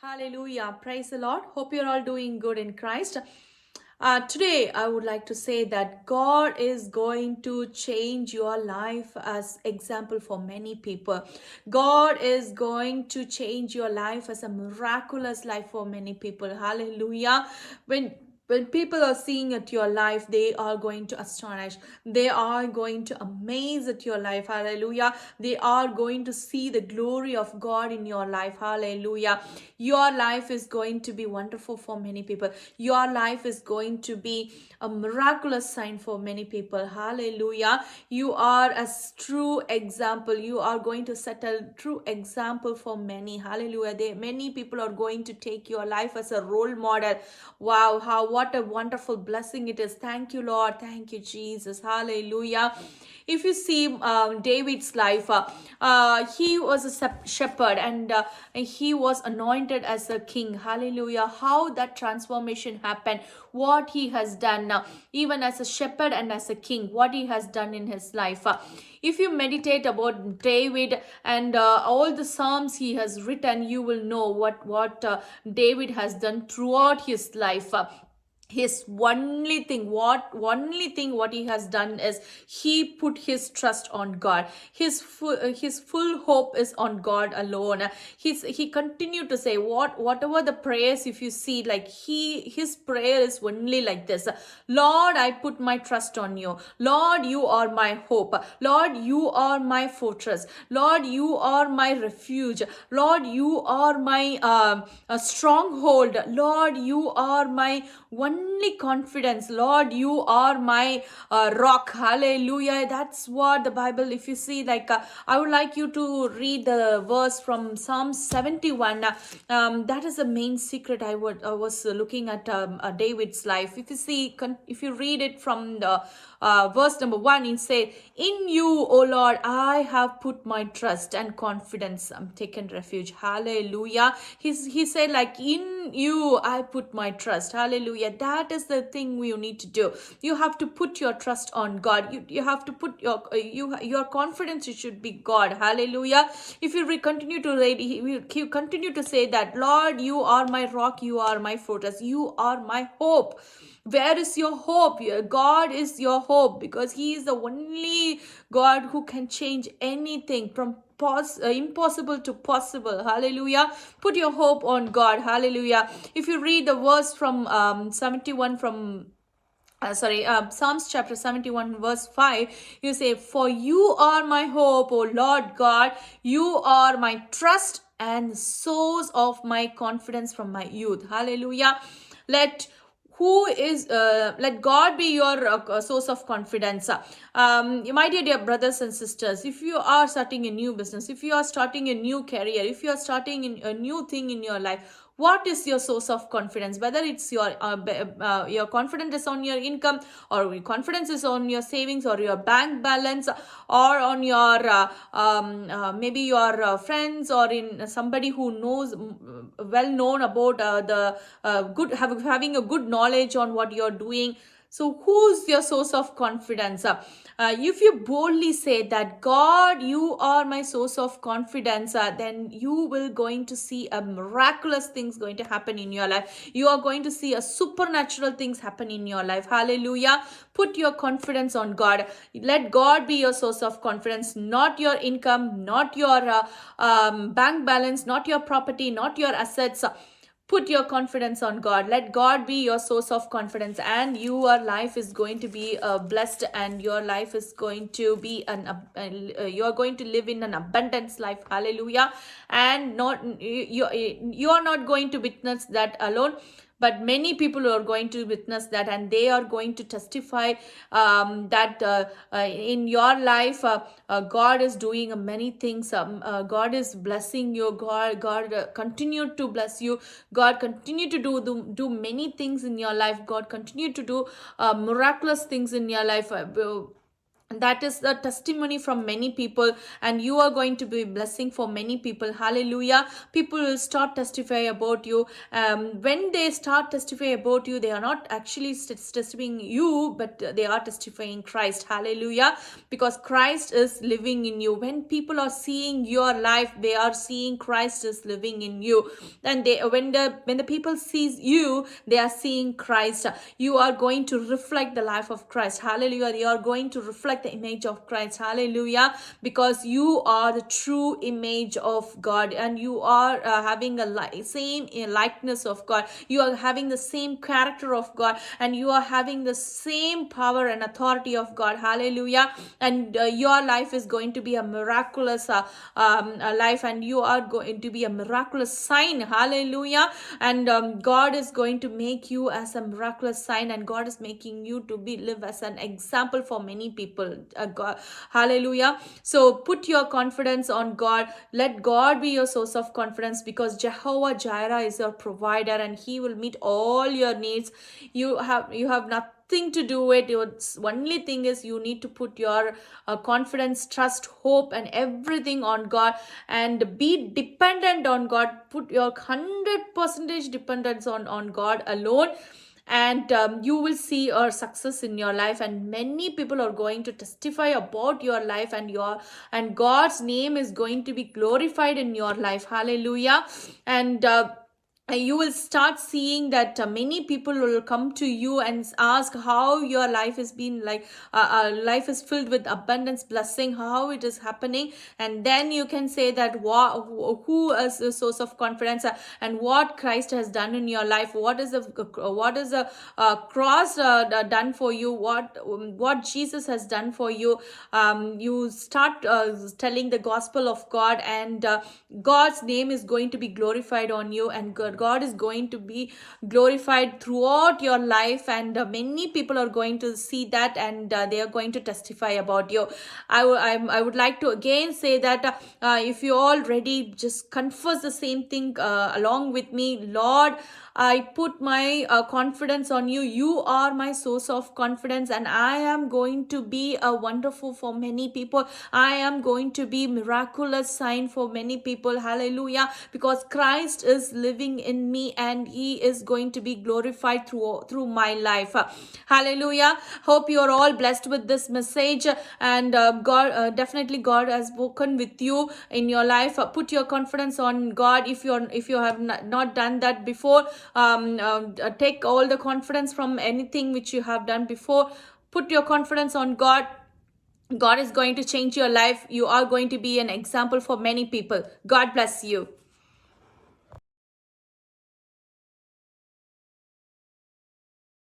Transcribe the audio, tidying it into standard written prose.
Hallelujah. Praise the Lord. Hope you're all doing good in Christ. Today, I would like to say that God is going to change your life as example for many people. God is going to change your life as a miraculous life for many people. Hallelujah. When people are seeing at your life, they are going to astonish. They are going to amaze at your life. Hallelujah. They are going to see the glory of God in your life. Hallelujah. Your life is going to be wonderful for many people. Your life is going to be a miraculous sign for many people. Hallelujah. You are a true example. You are going to set a true example for many. Hallelujah. Many people are going to take your life as a role model. Wow, what a wonderful blessing it is. Thank you, Lord. Thank you, Jesus. Hallelujah. If you see David's life, he was a shepherd, and he was anointed as a king. Hallelujah. How that transformation happened, what he has done now, even as a shepherd and as a king, what he has done in his life. If you meditate about David and all the psalms he has written, you will know what David has done throughout his life. His only thing what he has done is he put his trust on God. His full hope is on God alone. He continued to say whatever the prayers, if you see, like his prayer is only like this: Lord, I put my trust on you. Lord, you are my hope. Lord, you are my fortress. Lord, you are my refuge. Lord, you are my stronghold. Lord, you are my only confidence. Lord, you are my rock. Hallelujah. That's what the Bible, if you see, like I would like you to read the verse from Psalm 71. That is the main secret. I was looking at David's life. If you see, if you read it from the verse number 1, it says, in you, O Lord, I have put my trust and confidence. I'm taken refuge. Hallelujah. He said, like, in you I put my trust. Hallelujah. That is the thing you need to do. You have to put your trust on God. You have to put your confidence, it should be God. Hallelujah. If you continue to read, he continue to say that, Lord, you are my rock, you are my fortress, you are my hope. Where is your hope? God is your hope, because he is the only God who can change anything from impossible to possible. Hallelujah. Put your hope on God. Hallelujah. If you read the verse from 71 from Psalms chapter 71 verse 5, you say, for you are my hope, O Lord God. You are my trust and source of my confidence from my youth. Hallelujah. Let God be your source of confidence. My dear brothers and sisters, if you are starting a new business, if you are starting a new career, if you are starting a new thing in your life, what is your source of confidence? Whether it's your confidence is on your income, or your confidence is on your savings or your bank balance, or on your maybe your friends, or in somebody who knows well known about the having a good knowledge on what you're doing. So who's your source of confidence? If you boldly say that, God, you are my source of confidence, then you will going to see a miraculous things going to happen in your life. You are going to see a supernatural things happen in your life. Hallelujah. Put your confidence on God. Let God be your source of confidence, not your income, not your bank balance, not your property, not your assets. Put your confidence on God. Let God be your source of confidence, and your life is going to be blessed, and your life is going to be you are going to live in an abundance life. Hallelujah. And not you are not going to witness that alone, but many people are going to witness that, and they are going to testify that in your life God is doing many things. God is blessing you. God continue to bless you. God continue to do many things in your life. God continue to do miraculous things in your life. that is the testimony from many people, and you are going to be a blessing for many people. Hallelujah. People will start testify about you. When they start testify about you, they are not actually testifying you, but they are testifying Christ. Hallelujah. Because Christ is living in you. When people are seeing your life, they are seeing Christ is living in you. And they when the people sees you, they are seeing Christ. You are going to reflect the life of Christ. Hallelujah. You are going to reflect the image of Christ. Hallelujah. Because you are the true image of God, and you are having a same likeness of God. You are having the same character of God, and you are having the same power and authority of God. Hallelujah. And your life is going to be a miraculous life, and you are going to be a miraculous sign. Hallelujah. And God is going to make you as a miraculous sign, and God is making you to be live as an example for many people. God, hallelujah. So put your confidence on God. Let God be your source of confidence, because Jehovah Jireh is your provider, and He will meet all your needs. You have nothing to do it. Your only thing is you need to put your confidence, trust, hope, and everything on God, and be dependent on God. Put your 100% dependence on God alone, and you will see a success in your life, and many people are going to testify about your life, and God's name is going to be glorified in your life. Hallelujah. And you will start seeing that many people will come to you and ask how your life has been like. Life is filled with abundance, blessing, how it is happening. And then you can say that who is the source of confidence, and what Christ has done in your life. What is the cross done for you, what Jesus has done for you. You start telling the gospel of God, and God's name is going to be glorified on you, and God is going to be glorified throughout your life, and many people are going to see that, and they are going to testify about you. I would like to again say that if you all ready, just confess the same thing along with me. Lord, I put my confidence on you. You are my source of confidence, and I am going to be a wonderful for many people. I am going to be miraculous sign for many people. Hallelujah. Because Christ is living in me, and He is going to be glorified through my life. Hallelujah. Hope you are all blessed with this message, and definitely God has spoken with you in your life. Put your confidence on God. If you have not done that before, take all the confidence from anything which you have done before. Put your confidence on God. God is going to change your life. You are going to be an example for many people. God bless you.